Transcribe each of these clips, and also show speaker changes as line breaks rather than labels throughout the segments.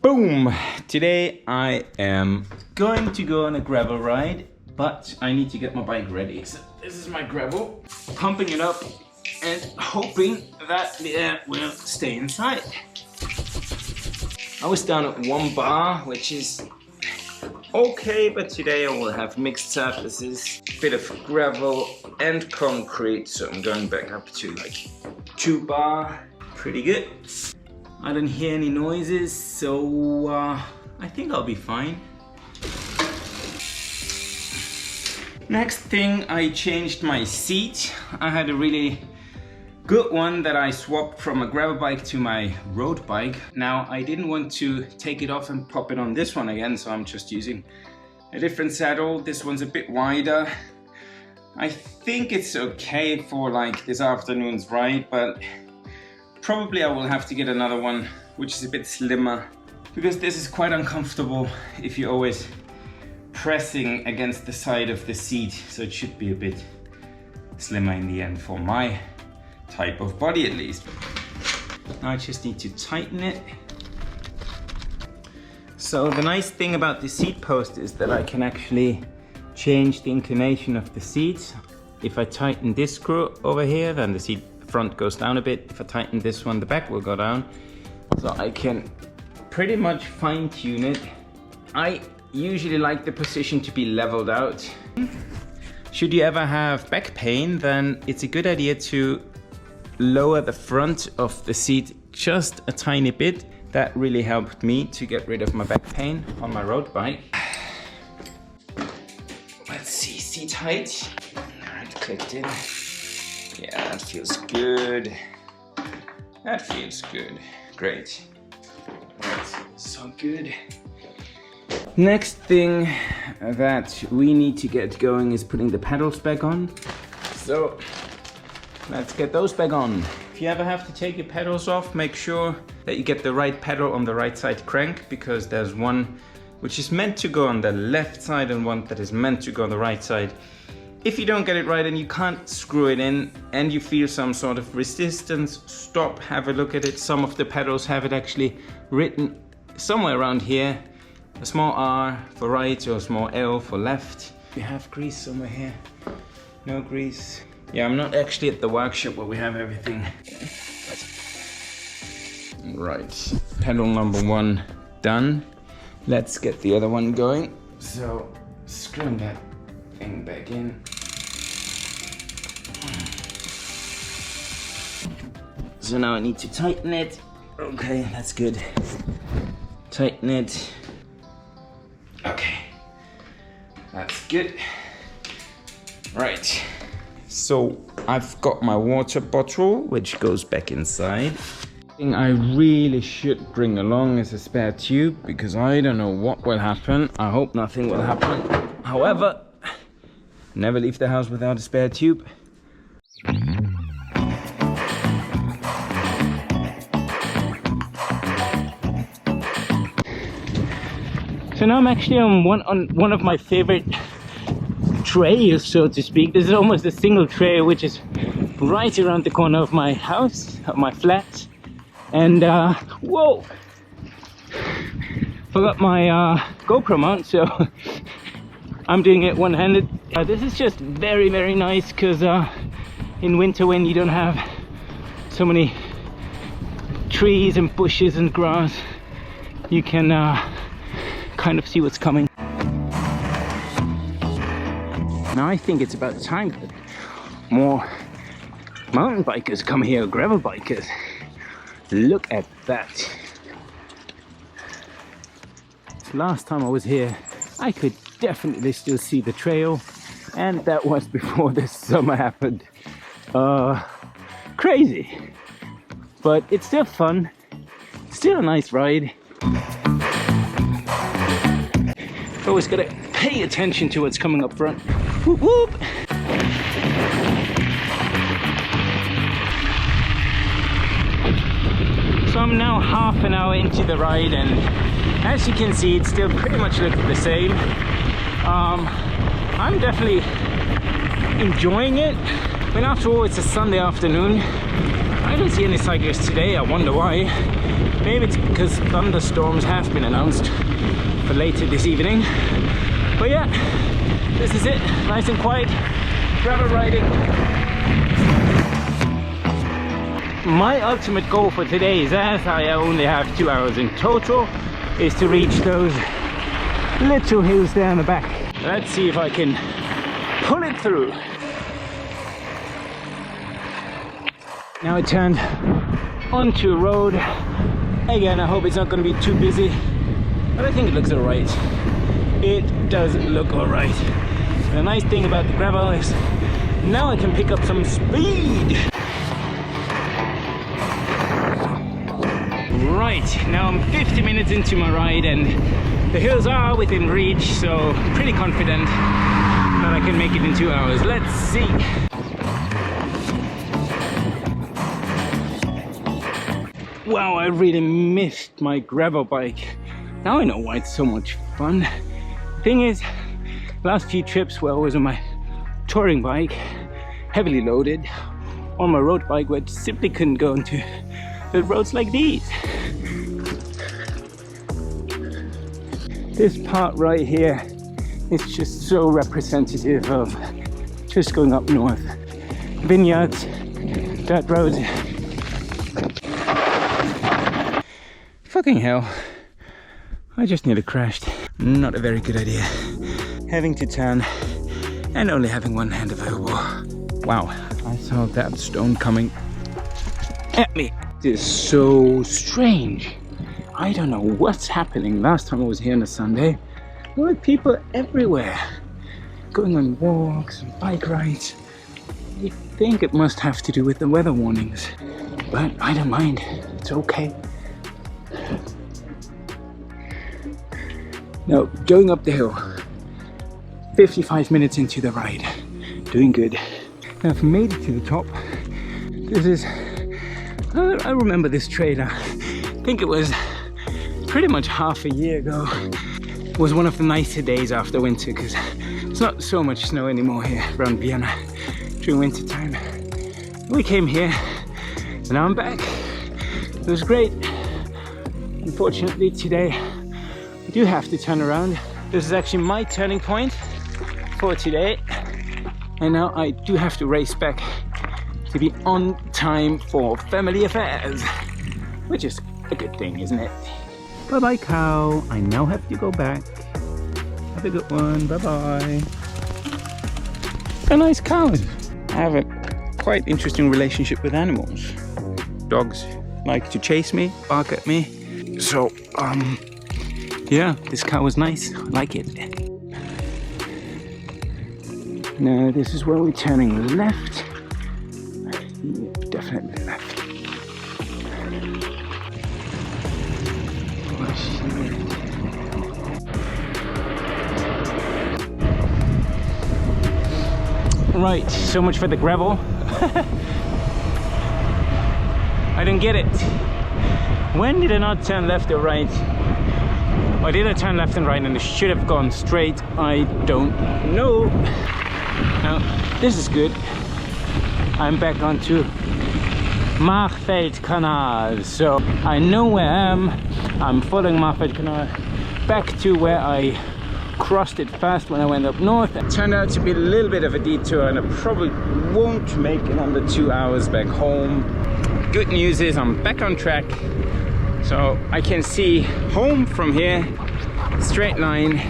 Boom! Today I am going to go on a gravel ride, but I need to get my bike ready. So this is my gravel, pumping it up and hoping that the air will stay inside. I was down at 1 bar, which is okay, but today I will have mixed surfaces, a bit of gravel and concrete, so I'm going back up to like 2 bar. Pretty good. I don't hear any noises, so I think I'll be fine. Next thing, I changed my seat. I had a really good one that I swapped from a gravel bike to my road bike. Now, I didn't want to take it off and pop it on this one again, so I'm just using a different saddle. This one's a bit wider. I think it's okay for like this afternoon's ride, but probably I will have to get another one which is a bit slimmer, because this is quite uncomfortable if you're always pressing against the side of the seat, so it should be a bit slimmer in the end for my type of body at least. Now I just need to tighten it. So the nice thing about the seat post is that I can actually change the inclination of the seat. If I tighten this screw over here, then the seat front goes down a bit. If I tighten this one, the back will go down. So I can pretty much fine tune it. I usually like the position to be leveled out. Should you ever have back pain, then it's a good idea to lower the front of the seat just a tiny bit. That really helped me to get rid of my back pain on my road bike. Let's see, seat height. All right, clicked in. Yeah, that feels good. That feels good. Great. Right, so good. Next thing that we need to get going is putting the pedals back on. So let's get those back on. If you ever have to take your pedals off, make sure that you get the right pedal on the right side crank, because there's one which is meant to go on the left side and one that is meant to go on the right side. If you don't get it right and you can't screw it in and you feel some sort of resistance, stop, have a look at it. Some of the pedals have it actually written somewhere around here. A small R for right or a small L for left. We have grease somewhere here. No grease. Yeah, I'm not actually at the workshop where we have everything. Right, pedal number 1 done. Let's get the other one going. So, screwing that thing back in. So now I need to tighten it. Okay, that's good. Tighten it. Okay, that's good. Right, so I've got my water bottle, which goes back inside. Thing I really should bring along is a spare tube, because I don't know what will happen. I hope nothing will happen. However, never leave the house without a spare tube. So now I'm actually on one of my favorite trails, so to speak. This is almost a single trail, which is right around the corner of my house, of my flat. And whoa! Forgot my GoPro mount, so I'm doing it one-handed. This is just very, very nice, because in winter, when you don't have so many trees and bushes and grass, you can kind of see what's coming. Now I think it's about time that more mountain bikers come here, gravel bikers. Look at that. Last time I was here, I could definitely still see the trail, and that was before this summer happened. Crazy, but it's still fun, still a nice ride. Always gotta pay attention to what's coming up front. Whoop whoop. So I'm now half an hour into the ride, and as you can see, it still pretty much looks the same. I'm definitely enjoying it. But after all, it's a Sunday afternoon. I don't see any cyclists today. I wonder why.
Maybe it's because thunderstorms have been announced for later this evening. But yeah, this is it. Nice and quiet. Gravel riding. My ultimate goal for today is, as I only have 2 hours in total, is to reach those little hills there on the back. Let's see if I can pull it through. Now I turned onto a road. Again, I hope it's not going to be too busy, but I think it looks alright. It does look alright. The nice thing about the gravel is now I can pick up some speed. Right, now I'm 50 minutes into my ride and the hills are within reach, so I'm pretty confident that I can make it in 2 hours. Let's see. Wow, I really missed my gravel bike. Now I know why it's so much fun. Thing is, last few trips were always on my touring bike, heavily loaded, on my road bike, where I simply couldn't go into the roads like these. This part right here is just so representative of just going up north. Vineyards, dirt roads. Fucking hell, I just nearly crashed. Not a very good idea. Having to turn and only having one hand available. Wow, I saw that stone coming at me. This is so strange. I don't know what's happening. Last time I was here on a Sunday, there were people everywhere, going on walks and bike rides. I think it must have to do with the weather warnings, but I don't mind. It's okay. Now, going up the hill, 55 minutes into the ride, doing good. Now I've made it to the top. This is, I remember this trail. I think it was pretty much half a year ago. It was one of the nicer days after winter because it's not so much snow anymore here around Vienna during winter time. We came here and now I'm back. It was great. Unfortunately today I do have to turn around. This is actually my turning point for today. And now I do have to race back to be on time for family affairs, which is a good thing, isn't it? Bye bye cow, I now have to go back. Have a good one, bye bye. A nice cow. I have a quite interesting relationship with animals. Dogs like to chase me, bark at me. So, yeah, this cow was nice, I like it. Now this is where we're turning left. Yeah, definitely left. Oh, shit. Right, so much for the gravel. I don't get it. When did I not turn left or right? Or did I turn left and right and I should have gone straight? I don't know. Now, this is good. I'm back onto Machfeld-Kanal. So I know where I am. I'm following Machfeld-Kanal back to where I crossed it first when I went up north. It turned out to be a little bit of a detour and I probably won't make it under 2 hours back home. Good news is I'm back on track. So I can see home from here, straight line.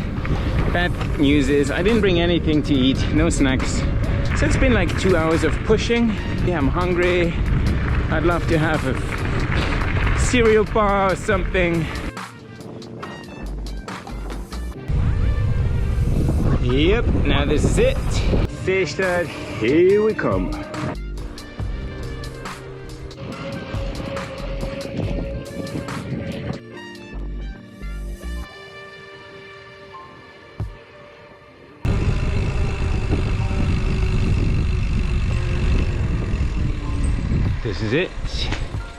Bad news is I didn't bring anything to eat, no snacks. So it's been like 2 hours of pushing. Yeah, I'm hungry. I'd love to have a cereal bar or something. Yep, now this is it. Seestadt, here we come. This is it,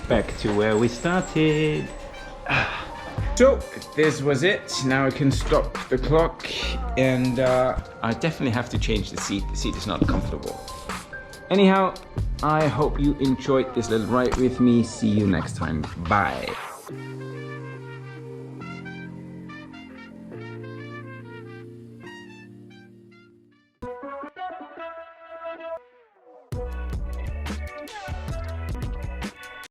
back to where we started. So this was it. Now I can stop the clock and I definitely have to change the seat. The seat is not comfortable. Anyhow, I hope you enjoyed this little ride with me. See you next time. Bye.